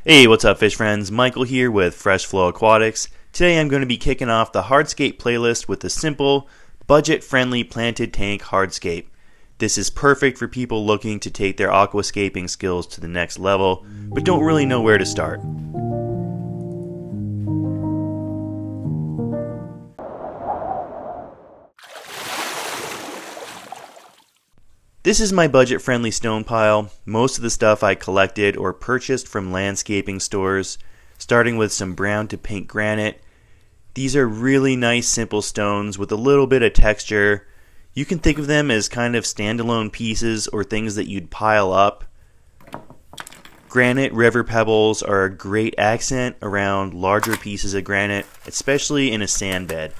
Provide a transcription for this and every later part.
Hey, what's up fish friends? Michael here with Fresh Flow Aquatics. Today I'm going to be kicking off the hardscape playlist with a simple, budget-friendly planted tank hardscape. This is perfect for people looking to take their aquascaping skills to the next level, but don't really know where to start. This is my budget-friendly stone pile. Most of the stuff I collected or purchased from landscaping stores, starting with some brown to pink granite. These are really nice simple stones with a little bit of texture. You can think of them as kind of standalone pieces or things that you'd pile up. Granite river pebbles are a great accent around larger pieces of granite, especially in a sand bed.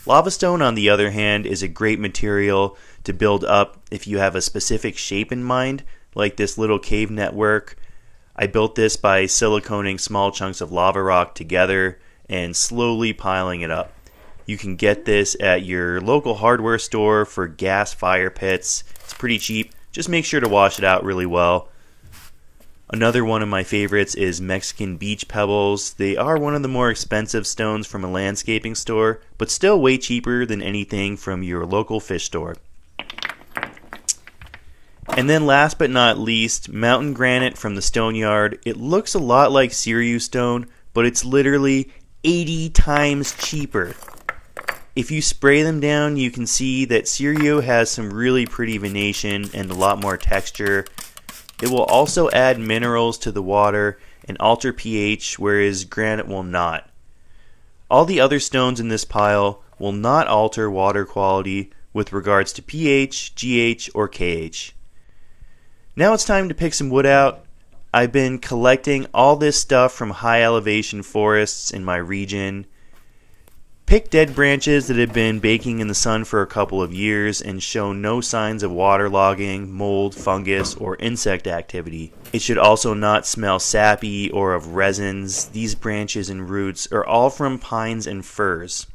Lava stone, on the other hand, is a great material to build up if you have a specific shape in mind, like this little cave network. I built this by siliconing small chunks of lava rock together and slowly piling it up. You can get this at your local hardware store for gas fire pits. It's pretty cheap. Just make sure to wash it out really well. Another one of my favorites is Mexican beach pebbles. They are one of the more expensive stones from a landscaping store, but still way cheaper than anything from your local fish store. And then last but not least, mountain granite from the stone yard. It looks a lot like Siriu stone, but it's literally 80 times cheaper. If you spray them down, you can see that Siriu has some really pretty venation and a lot more texture. It will also add minerals to the water and alter pH, whereas granite will not. All the other stones in this pile will not alter water quality with regards to pH, GH, or KH. Now it's time to pick some wood out. I've been collecting all this stuff from high elevation forests in my region. Pick dead branches that have been baking in the sun for a couple of years and show no signs of waterlogging, mold, fungus, or insect activity. It should also not smell sappy or of resins. These branches and roots are all from pines and firs.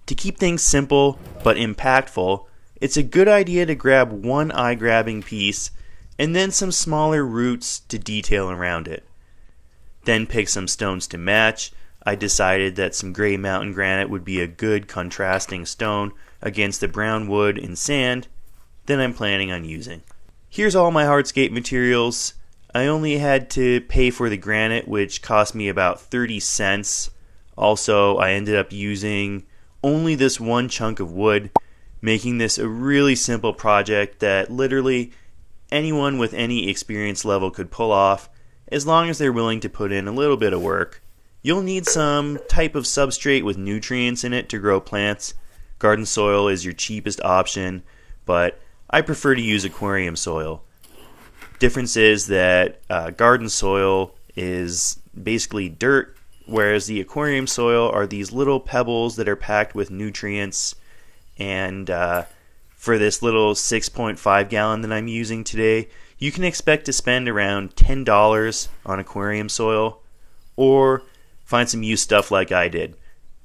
To keep things simple but impactful, it's a good idea to grab one eye-grabbing piece and then some smaller roots to detail around it. Then pick some stones to match. I decided that some gray mountain granite would be a good contrasting stone against the brown wood and sand that I'm planning on using. Here's all my hardscape materials. I only had to pay for the granite, which cost me about 30 cents. Also, I ended up using only this one chunk of wood, making this a really simple project that literally anyone with any experience level could pull off, as long as they're willing to put in a little bit of work. You'll need some type of substrate with nutrients in it to grow plants. Garden soil is your cheapest option, but I prefer to use aquarium soil. Difference is that garden soil is basically dirt, whereas the aquarium soil are these little pebbles that are packed with nutrients. And for this little 6.5 gallon that I'm using today, you can expect to spend around $10 on aquarium soil, or find some used stuff like I did.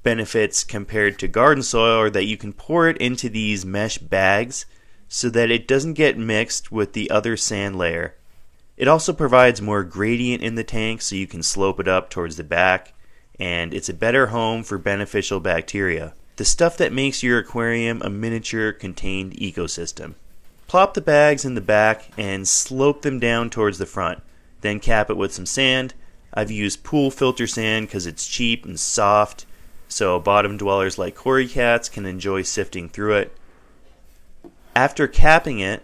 Benefits compared to garden soil are that you can pour it into these mesh bags so that it doesn't get mixed with the other sand layer. It also provides more gradient in the tank so you can slope it up towards the back, and it's a better home for beneficial bacteria, the stuff that makes your aquarium a miniature contained ecosystem. Plop the bags in the back and slope them down towards the front, then cap it with some sand. I've used pool filter sand because it's cheap and soft, so bottom dwellers like cory cats can enjoy sifting through it. After capping it,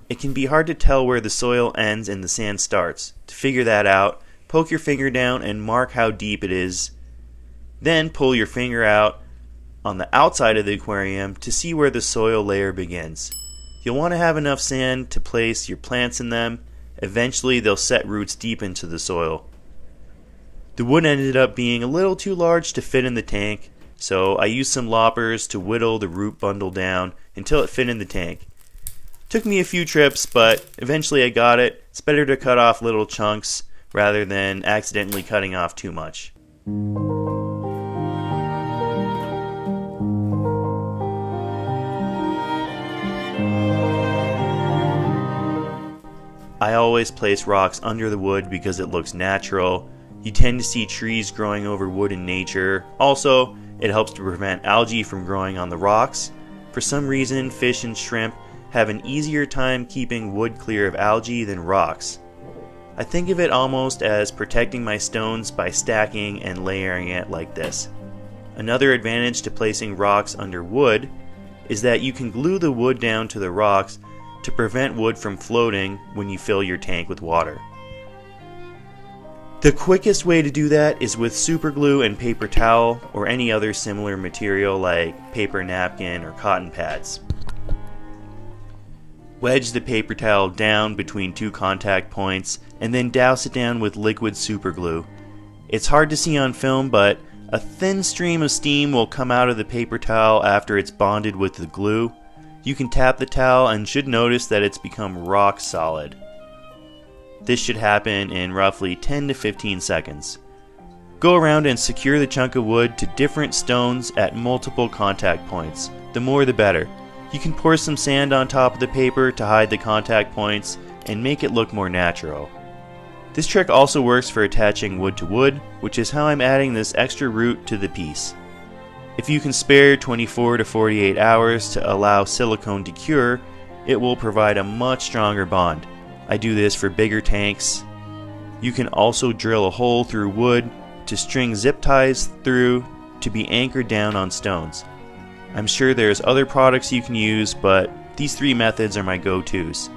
it can be hard to tell where the soil ends and the sand starts. To figure that out, poke your finger down and mark how deep it is. Then pull your finger out on the outside of the aquarium to see where the soil layer begins. You'll want to have enough sand to place your plants in them. Eventually they'll set roots deep into the soil. The wood ended up being a little too large to fit in the tank, so I used some loppers to whittle the root bundle down until it fit in the tank. Took me a few trips, but eventually I got it. It's better to cut off little chunks rather than accidentally cutting off too much. I always place rocks under the wood because it looks natural. You tend to see trees growing over wood in nature. Also, it helps to prevent algae from growing on the rocks. For some reason, fish and shrimp have an easier time keeping wood clear of algae than rocks. I think of it almost as protecting my stones by stacking and layering it like this. Another advantage to placing rocks under wood is that you can glue the wood down to the rocks to prevent wood from floating when you fill your tank with water. The quickest way to do that is with super glue and paper towel or any other similar material like paper napkin or cotton pads. Wedge the paper towel down between two contact points and then douse it down with liquid super glue. It's hard to see on film, but a thin stream of steam will come out of the paper towel after it's bonded with the glue. You can tap the towel and should notice that it's become rock solid. This should happen in roughly 10 to 15 seconds. Go around and secure the chunk of wood to different stones at multiple contact points. The more the better. You can pour some sand on top of the paper to hide the contact points and make it look more natural. This trick also works for attaching wood to wood, which is how I'm adding this extra root to the piece. If you can spare 24 to 48 hours to allow silicone to cure, it will provide a much stronger bond. I do this for bigger tanks. You can also drill a hole through wood to string zip ties through to be anchored down on stones. I'm sure there's other products you can use, but these three methods are my go-tos.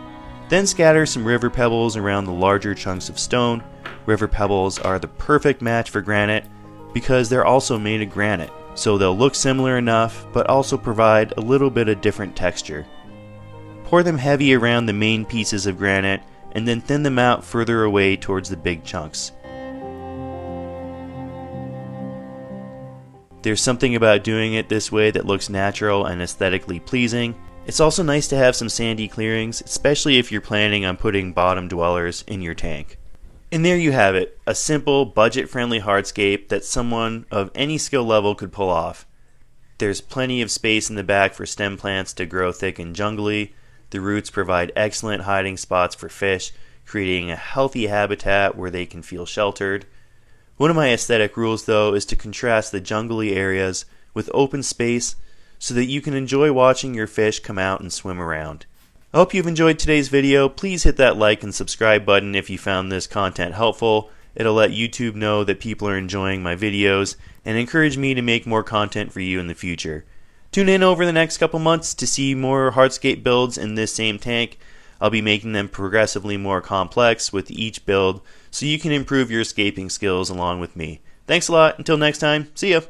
Then scatter some river pebbles around the larger chunks of stone. River pebbles are the perfect match for granite because they're also made of granite, so they'll look similar enough but also provide a little bit of different texture. Pour them heavy around the main pieces of granite and then thin them out further away towards the big chunks. There's something about doing it this way that looks natural and aesthetically pleasing. It's also nice to have some sandy clearings, especially if you're planning on putting bottom dwellers in your tank. And there you have it, a simple, budget-friendly hardscape that someone of any skill level could pull off. There's plenty of space in the back for stem plants to grow thick and jungly. The roots provide excellent hiding spots for fish, creating a healthy habitat where they can feel sheltered. One of my aesthetic rules, though, is to contrast the jungly areas with open space so that you can enjoy watching your fish come out and swim around. I hope you've enjoyed today's video. Please hit that like and subscribe button if you found this content helpful. It'll let YouTube know that people are enjoying my videos and encourage me to make more content for you in the future. Tune in over the next couple months to see more hardscape builds in this same tank. I'll be making them progressively more complex with each build so you can improve your scaping skills along with me. Thanks a lot. Until next time, see ya.